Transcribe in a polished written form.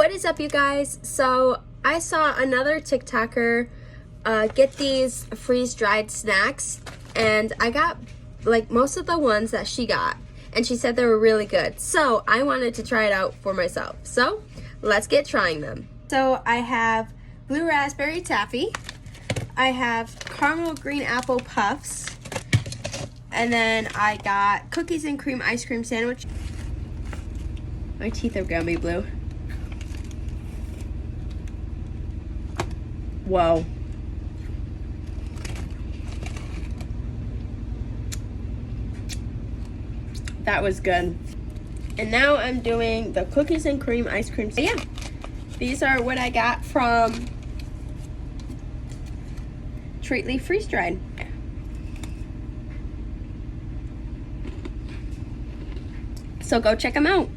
What is up, you guys? So I saw another TikToker get these freeze-dried snacks, and I got like most of the ones that she got, and she said they were really good. So I wanted to try it out for myself. So let's get trying them. So I have blue raspberry taffy, I have caramel green apple puffs, and then I got cookies and cream ice cream sandwich. My teeth are gummy blue. Whoa. That was good. And now I'm doing the cookies and cream ice cream. So yeah, these are what I got from Treatly Freeze Dried. So go check them out.